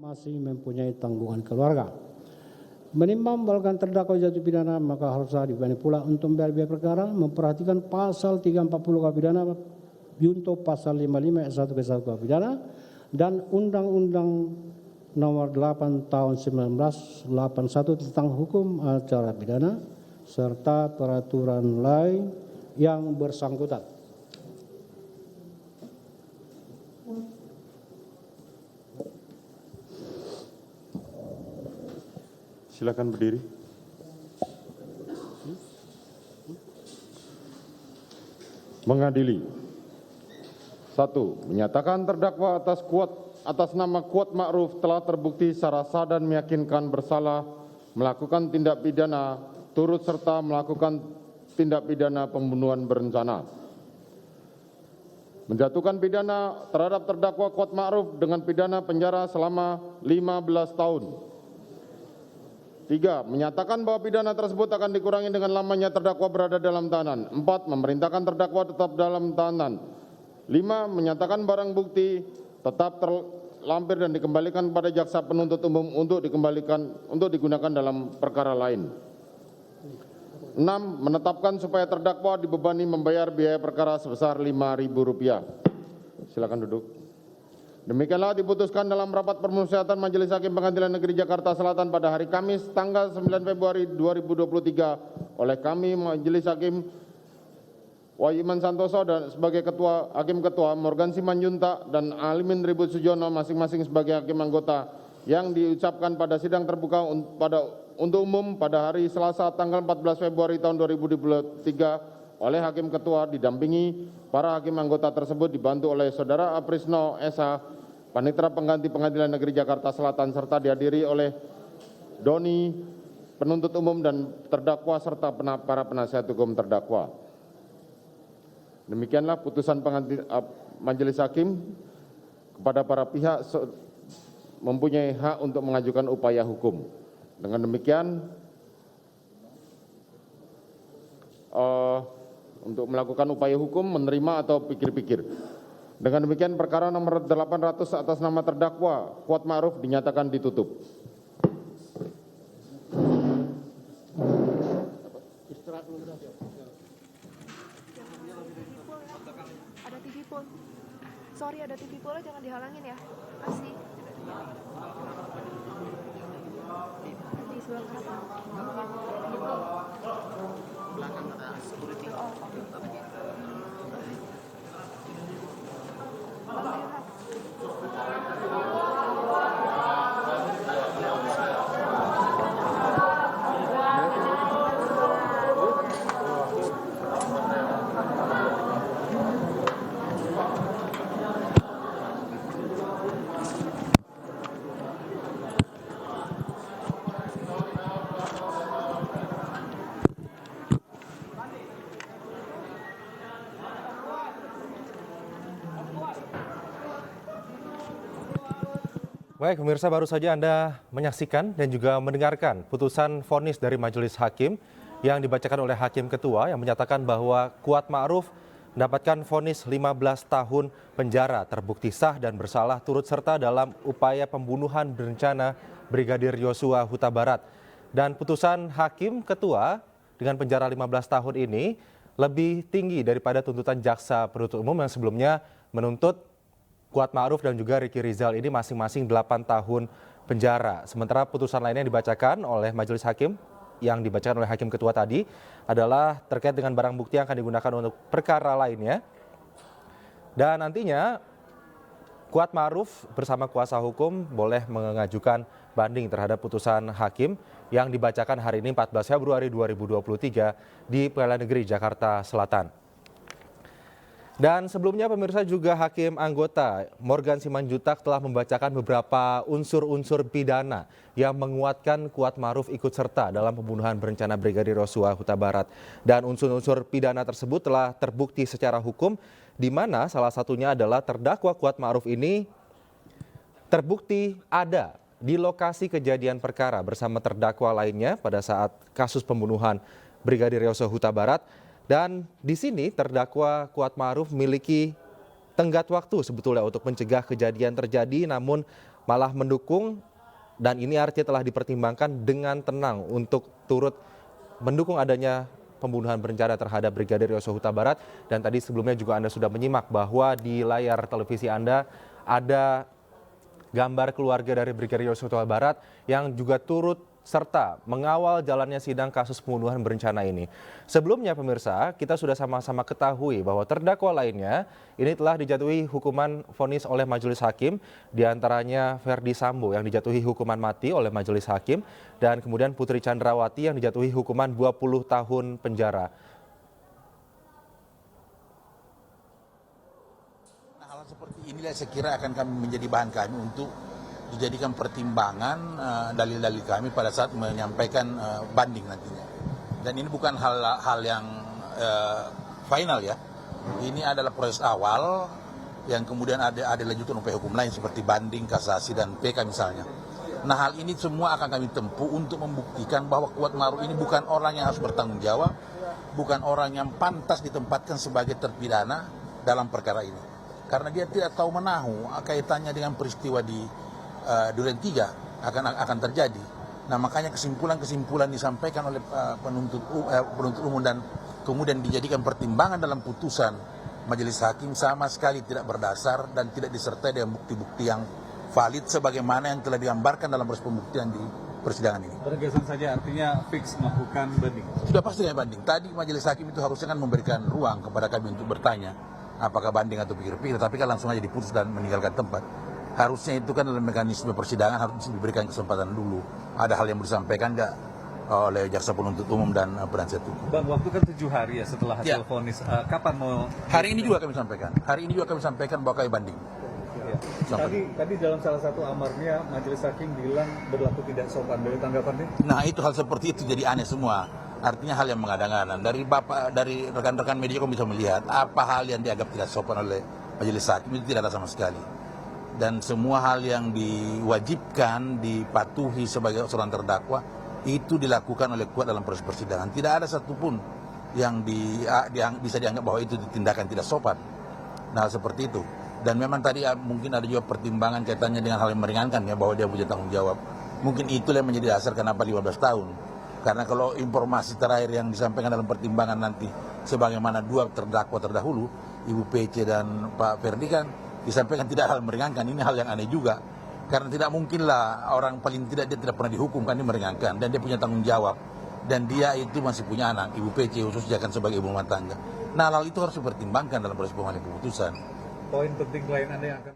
masih mempunyai tanggungan keluarga. Menimbang bahwa terdakwa jatuh pidana, maka harus dibanding pula untuk membayar biaya perkara, memperhatikan pasal 340 KUH pidana junto pasal 55 ayat 1 ke 1 KUH pidana dan Undang-Undang Nomor 8 Tahun 1981 tentang hukum acara pidana serta peraturan lain yang bersangkutan. Silakan berdiri. Mengadili. 1. Menyatakan terdakwa atas nama Kuat Ma'ruf telah terbukti secara sah dan meyakinkan bersalah melakukan tindak pidana turut serta melakukan tindak pidana pembunuhan berencana. Menjatuhkan pidana terhadap terdakwa Kuat Ma'ruf dengan pidana penjara selama 15 tahun. 3. Menyatakan bahwa pidana tersebut akan dikurangi dengan lamanya terdakwa berada dalam tahanan. 4. Memerintahkan terdakwa tetap dalam tahanan. 5. Menyatakan barang bukti tetap terlampir dan dikembalikan kepada jaksa penuntut umum untuk digunakan dalam perkara lain. 6. Menetapkan supaya terdakwa dibebani membayar biaya perkara sebesar Rp5.000. Silakan duduk. Demikianlah diputuskan dalam rapat permusyawaratan Majelis Hakim Pengadilan Negeri Jakarta Selatan pada hari Kamis tanggal 9 Februari 2023 oleh kami Majelis Hakim Wahyu Iman Santoso dan sebagai Hakim Ketua, Morgan Simanjuntak dan Alimin Ribut Sujono masing-masing sebagai Hakim Anggota yang diucapkan pada sidang terbuka untuk umum pada hari Selasa tanggal 14 Februari tahun 2023 oleh Hakim Ketua didampingi para Hakim Anggota tersebut dibantu oleh Saudara Aprisno SH, Panitera Pengganti Pengadilan Negeri Jakarta Selatan serta dihadiri oleh Doni, penuntut umum dan terdakwa serta para penasihat hukum terdakwa. Demikianlah putusan Majelis Hakim kepada para pihak mempunyai hak untuk mengajukan upaya hukum. Dengan demikian, untuk melakukan upaya hukum, menerima atau pikir-pikir. Dengan demikian perkara nomor 800 atas nama terdakwa Kuat Ma'ruf dinyatakan ditutup. Ada TV pun. Sorry, ada TV pun, jangan dihalangin ya. Kasih. Di sebelah kanan. Belakang ada security. Baik, pemirsa, baru saja Anda menyaksikan dan juga mendengarkan putusan vonis dari Majelis Hakim yang dibacakan oleh Hakim Ketua yang menyatakan bahwa Kuat Ma'ruf mendapatkan vonis 15 tahun penjara terbukti sah dan bersalah turut serta dalam upaya pembunuhan berencana Brigadir Yosua Huta Barat. Dan putusan Hakim Ketua dengan penjara 15 tahun ini lebih tinggi daripada tuntutan jaksa penuntut umum yang sebelumnya menuntut Kuat Ma'ruf dan juga Ricky Rizal ini masing-masing 8 tahun penjara. Sementara putusan lainnya dibacakan oleh Majelis Hakim yang dibacakan oleh Hakim Ketua tadi adalah terkait dengan barang bukti yang akan digunakan untuk perkara lainnya. Dan nantinya Kuat Ma'ruf bersama kuasa hukum boleh mengajukan banding terhadap putusan hakim yang dibacakan hari ini 14 Februari 2023 di Pengadilan Negeri Jakarta Selatan. Dan sebelumnya pemirsa juga Hakim Anggota Morgan Simanjuntak telah membacakan beberapa unsur-unsur pidana yang menguatkan Kuat Ma'ruf ikut serta dalam pembunuhan berencana Brigadir Yosua Huta Barat. Dan unsur-unsur pidana tersebut telah terbukti secara hukum di mana salah satunya adalah terdakwa Kuat Ma'ruf ini terbukti ada di lokasi kejadian perkara bersama terdakwa lainnya pada saat kasus pembunuhan Brigadir Yosua Huta Barat. Dan di sini terdakwa Kuat Ma'ruf memiliki tenggat waktu sebetulnya untuk mencegah kejadian terjadi, namun malah mendukung, dan ini artinya telah dipertimbangkan dengan tenang untuk turut mendukung adanya pembunuhan berencana terhadap Brigadir Yosua Huta Barat. Dan tadi sebelumnya juga Anda sudah menyimak bahwa di layar televisi Anda ada gambar keluarga dari Brigadir Yosua Huta Barat yang juga turut serta mengawal jalannya sidang kasus pembunuhan berencana ini. Sebelumnya pemirsa, kita sudah sama-sama ketahui bahwa terdakwa lainnya ini telah dijatuhi hukuman vonis oleh majelis hakim, diantaranya Ferdi Sambo yang dijatuhi hukuman mati oleh majelis hakim, dan kemudian Putri Chandrawati yang dijatuhi hukuman 20 tahun penjara. Hal seperti inilah saya kira akan kami menjadi bahan kami untuk dijadikan pertimbangan dalil-dalil kami pada saat menyampaikan banding nantinya. Dan ini bukan hal yang final ya. Ini adalah proses awal yang kemudian ada lanjutan upaya hukum lain seperti banding, kasasi, dan PK misalnya. Nah, hal ini semua akan kami tempuh untuk membuktikan bahwa Kuat Ma'ruf ini bukan orang yang harus bertanggung jawab, bukan orang yang pantas ditempatkan sebagai terpidana dalam perkara ini. Karena dia tidak tahu menahu kaitannya dengan peristiwa di Duren 3 akan terjadi. Nah, makanya kesimpulan disampaikan oleh penuntut umum dan kemudian dijadikan pertimbangan dalam putusan majelis hakim sama sekali tidak berdasar dan tidak disertai dengan bukti-bukti yang valid sebagaimana yang telah digambarkan dalam proses pembuktian di persidangan ini. Bergesan saja artinya fix melakukan banding. Sudah pasti kami banding. Tadi majelis hakim itu harusnya kan memberikan ruang kepada kami untuk bertanya apakah banding atau pikir-pikir, tapi kan langsung aja diputus dan meninggalkan tempat. Harusnya itu kan dalam mekanisme persidangan harus diberikan kesempatan dulu. Ada hal yang disampaikan nggak oleh jaksa penuntut umum dan penasihat hukum. Bang, waktu kan 7 hari ya setelah hasil vonis. Kapan mau? Hari ini juga kami sampaikan. Hari ini juga kami sampaikan bahwa kami banding. Ya. Tadi dalam salah satu amarnya majelis hakim bilang berlaku tidak sopan. Dari tanggapannya? Nah, itu hal seperti itu jadi aneh semua. Artinya hal yang mengada-ngada. Dari rekan-rekan media kami bisa melihat apa hal yang dianggap tidak sopan oleh majelis hakim itu tidak ada sama sekali. Dan semua hal yang diwajibkan, dipatuhi sebagai seorang terdakwa, itu dilakukan oleh Kuat dalam proses persidangan. Tidak ada satupun yang bisa dianggap bahwa itu tindakan tidak sopan. Nah, seperti itu. Dan memang tadi mungkin ada juga pertimbangan kaitannya dengan hal yang meringankan ya, bahwa dia punya tanggung jawab. Mungkin itulah yang menjadi dasar kenapa 15 tahun. Karena kalau informasi terakhir yang disampaikan dalam pertimbangan nanti, sebagaimana 2 terdakwa terdahulu, Ibu PC dan Pak Ferdi kan, disampaikan tidak hal meringankan. Ini hal yang aneh juga, karena tidak mungkinlah orang paling tidak dia tidak pernah dihukum kan, ini meringankan, dan dia punya tanggung jawab, dan dia itu masih punya anak, Ibu PC khususnya kan sebagai ibu rumah tangga. Nah, hal itu harus dipertimbangkan dalam proses pengambilan keputusan. Poin penting lain Anda yang akan